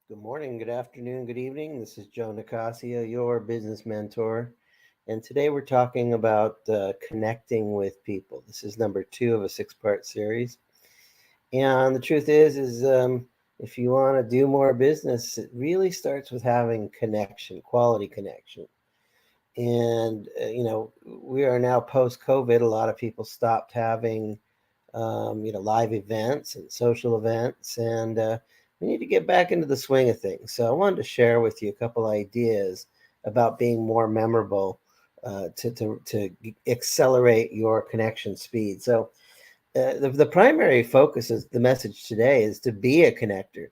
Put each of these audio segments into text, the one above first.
Good morning, good afternoon, good evening. This is Joe Nicasio, your business mentor. And today we're talking about connecting with people. This is number two of a six-part series. And the truth is if you want to do more business, it really starts with having connection, quality connection. And, we are now post-COVID. A lot of people stopped having live events and social events, and we need to get back into the swing of things. So I wanted to share with you a couple ideas about being more memorable to accelerate your connection speed. So the primary focus is the message today is to be a connector.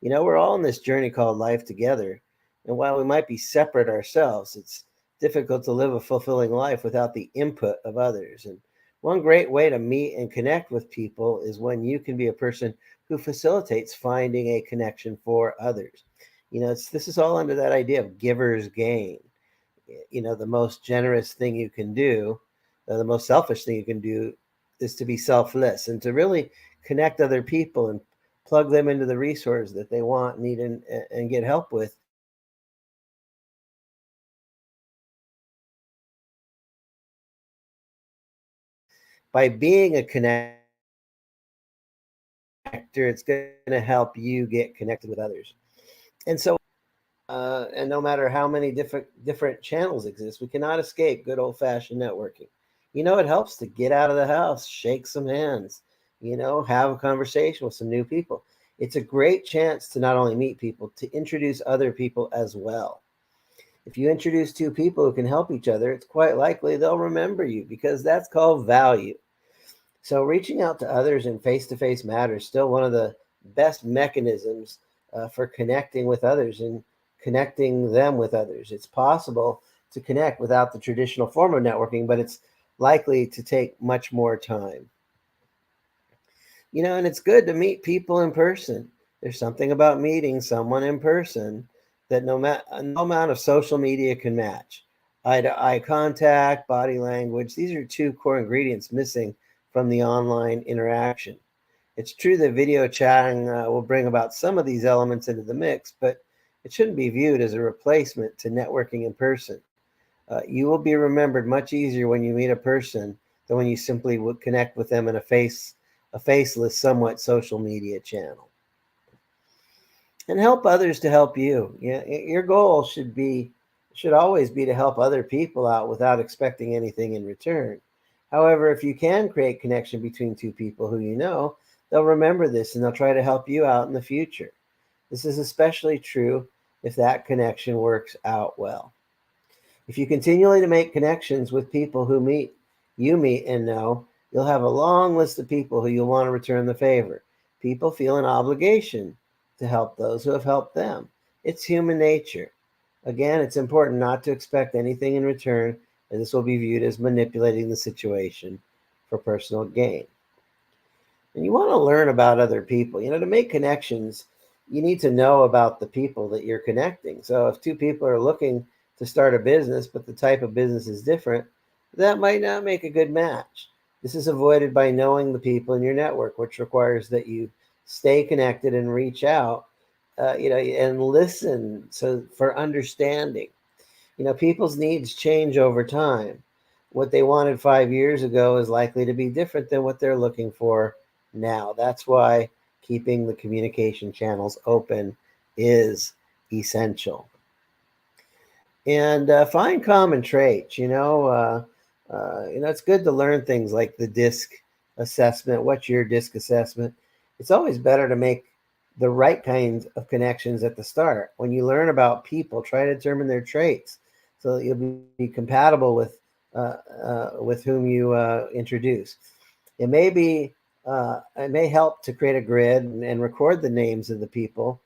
We're all on this journey called life together, and while we might be separate ourselves, it's difficult to live a fulfilling life without the input of others. And one great way to meet and connect with people is when you can be a person who facilitates finding a connection for others. This is all under that idea of giver's gain. The most generous thing you can do, the most selfish thing you can do, is to be selfless and to really connect other people and plug them into the resources that they want, need, and get help with. By being a connector, it's going to help you get connected with others. And no matter how many different channels exist, we cannot escape good old fashioned networking. It helps to get out of the house, shake some hands, have a conversation with some new people. It's a great chance to not only meet people, to introduce other people as well. If you introduce two people who can help each other, it's quite likely they'll remember you because that's called value. So, reaching out to others in face to face matters still one of the best mechanisms for connecting with others and connecting them with others. It's possible to connect without the traditional form of networking, but it's likely to take much more time. And it's good to meet people in person. There's something about meeting someone in person that no amount of social media can match. Eye to eye contact, body language, these are two core ingredients missing from the online interaction. It's true that video chatting will bring about some of these elements into the mix, but it shouldn't be viewed as a replacement to networking in person. You will be remembered much easier when you meet a person than when you simply would connect with them in a faceless, somewhat social media channel. And help others to help you. Yeah, your goal should always be to help other people out without expecting anything in return. However, if you can create connection between two people who they'll remember this and they'll try to help you out in the future. This is especially true if that connection works out well. If you continually to make connections with people you meet and know, you'll have a long list of people who you'll want to return the favor. People feel an obligation to help those who have helped them. It's human nature. Again, it's important not to expect anything in return, as this will be viewed as manipulating the situation for personal gain. And you want to learn about other people. To make connections, you need to know about the people that you're connecting. So if two people are looking to start a business, but the type of business is different, that might not make a good match. This is avoided by knowing the people in your network, which requires that you stay connected and reach out, and listen for understanding. People's needs change over time. What they wanted 5 years ago is likely to be different than what they're looking for now. That's why keeping the communication channels open is essential. And find common traits. It's good to learn things like the DISC assessment. What's your DISC assessment? It's always better to make the right kinds of connections at the start. When you learn about people, try to determine their traits so that you'll be compatible with whom you introduce. It may help to create a grid and record the names of the people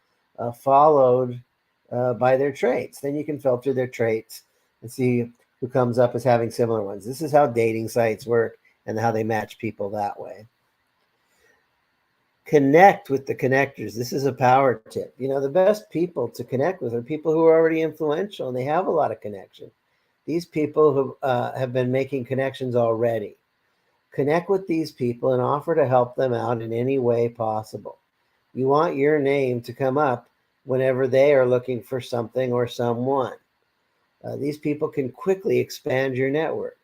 followed by their traits. Then you can filter their traits and see who comes up as having similar ones. This is how dating sites work and how they match people that way. Connect with the connectors. This is a power tip. The best people to connect with are people who are already influential and they have a lot of connection. These people who have been making connections already. Connect with these people and offer to help them out in any way possible. You want your name to come up whenever they are looking for something or someone. These people can quickly expand your network.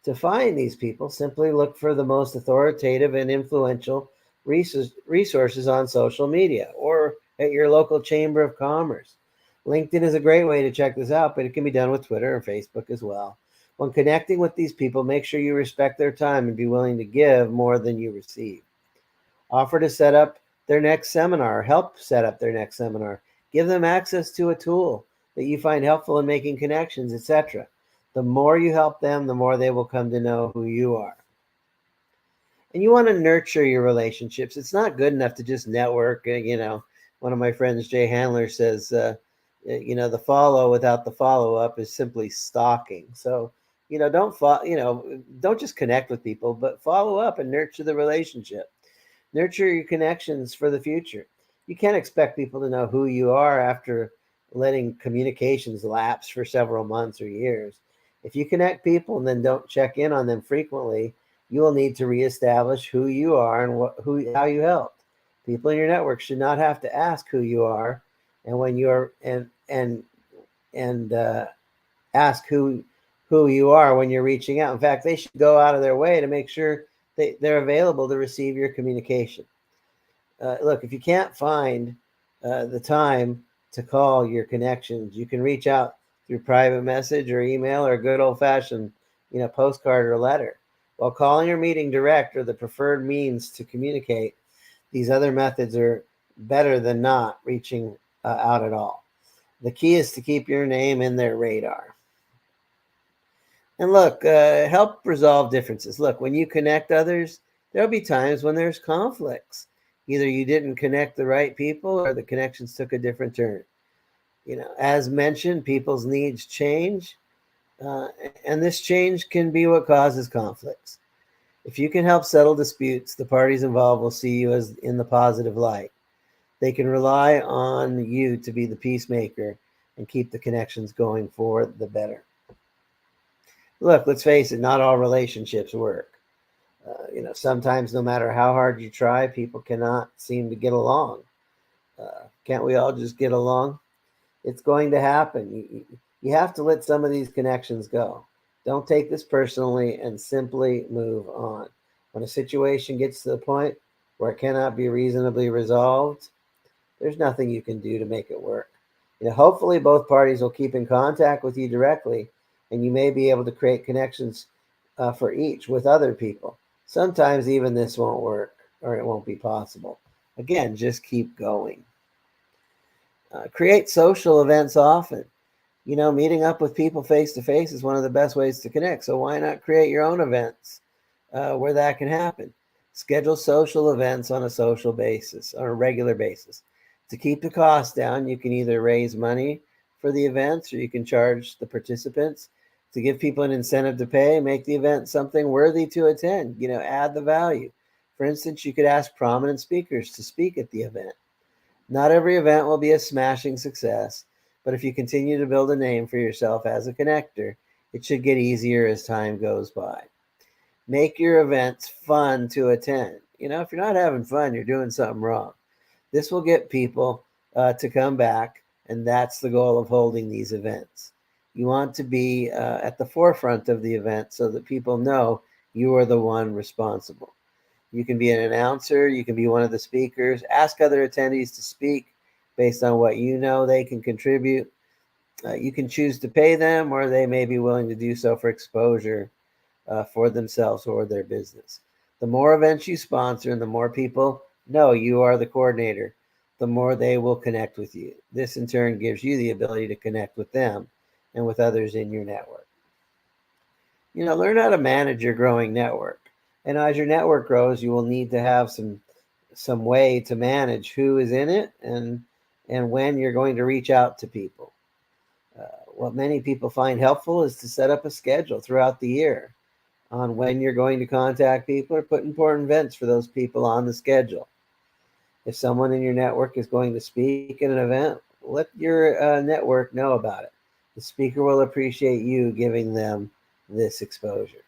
To find these people, simply look for the most authoritative and influential resources on social media or at your local chamber of commerce. LinkedIn is a great way to check this out, but it can be done with Twitter and Facebook as well. When connecting with these people, make sure you respect their time and be willing to give more than you receive. Offer to set up their next seminar, help set up their next seminar. Give them access to a tool that you find helpful in making connections, etc. The more you help them, the more they will come to know who you are. And you want to nurture your relationships. It's not good enough to just network. One of my friends, Jay Handler, says, the follow without the follow up is simply stalking. So, don't just connect with people, but follow up and nurture the relationship. Nurture your connections for the future. You can't expect people to know who you are after letting communications lapse for several months or years. If you connect people and then don't check in on them frequently, you will need to reestablish who you are and how you helped. People in your network should not have to ask who you are, and when you're and ask who you are when you're reaching out. In fact, they should go out of their way to make sure they're available to receive your communication. Look, if you can't find the time to call your connections, you can reach out through private message or email or a good old-fashioned, postcard or letter. While calling or meeting direct are the preferred means to communicate, these other methods are better than not reaching out at all. The key is to keep your name in their radar. And look, help resolve differences. Look, when you connect others, there'll be times when there's conflicts. Either you didn't connect the right people or the connections took a different turn. As mentioned, people's needs change, and this change can be what causes conflicts. If you can help settle disputes, the parties involved will see you as in the positive light. They can rely on you to be the peacemaker and keep the connections going for the better. Look, let's face it, not all relationships work. Sometimes no matter how hard you try, people cannot seem to get along. Can't we all just get along? It's going to happen. You have to let some of these connections go. Don't take this personally and simply move on. When a situation gets to the point where it cannot be reasonably resolved, there's nothing you can do to make it work. Hopefully both parties will keep in contact with you directly, and you may be able to create connections for each with other people. Sometimes even this won't work or it won't be possible. Again, just keep going. Create social events often. Meeting up with people face to face is one of the best ways to connect. So why not create your own events where that can happen? Schedule social events on a regular basis. To keep the cost down, you can either raise money for the events or you can charge the participants. To give people an incentive to pay, make the event something worthy to attend. Add the value. For instance, you could ask prominent speakers to speak at the event. Not every event will be a smashing success, but if you continue to build a name for yourself as a connector, it should get easier as time goes by. Make your events fun to attend. If you're not having fun, you're doing something wrong. This will get people to come back, and that's the goal of holding these events. You want to be at the forefront of the event so that people know you are the one responsible. You can be an announcer. You can be one of the speakers. Ask other attendees to speak based on what you know they can contribute. You can choose to pay them, or they may be willing to do so for exposure for themselves or their business. The more events you sponsor and the more people know you are the coordinator, the more they will connect with you. This in turn gives you the ability to connect with them and with others in your network. Learn how to manage your growing network. And as your network grows, you will need to have some way to manage who is in it and when you're going to reach out to people. What many people find helpful is to set up a schedule throughout the year on when you're going to contact people or put important events for those people on the schedule. If someone in your network is going to speak at an event, let your network know about it. The speaker will appreciate you giving them this exposure.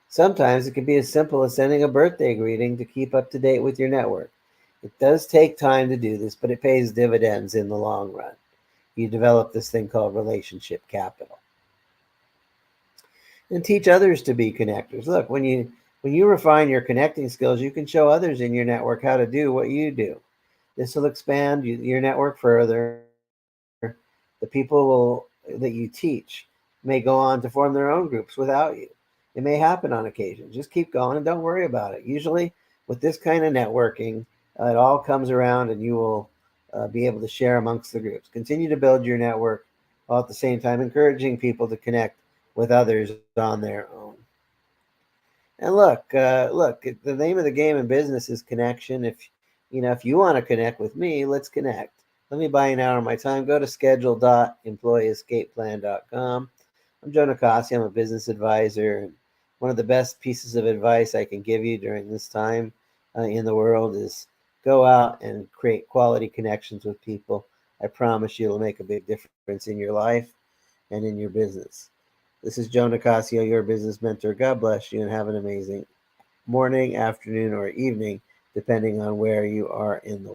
Sometimes it can be as simple as sending a birthday greeting to keep up to date with your network. It does take time to do this, but it pays dividends in the long run. You develop this thing called relationship capital. And teach others to be connectors. Look, when you refine your connecting skills, you can show others in your network how to do what you do. This will expand your network further. The people that you teach may go on to form their own groups without you. It may happen on occasion. Just keep going and don't worry about it. Usually, with this kind of networking, it all comes around and you will be able to share amongst the groups. Continue to build your network while at the same time encouraging people to connect with others on their own. And look, the name of the game in business is connection. If you want to connect with me, let's connect. Let me buy an hour of my time. Go to schedule.employeeescapeplan.com. I'm Joe Nicasio. I'm a business advisor. One of the best pieces of advice I can give you during this time in the world is go out and create quality connections with people. I promise you it'll make a big difference in your life and in your business. This is Joe Nicasio, your business mentor. God bless you and have an amazing morning, afternoon, or evening, depending on where you are in the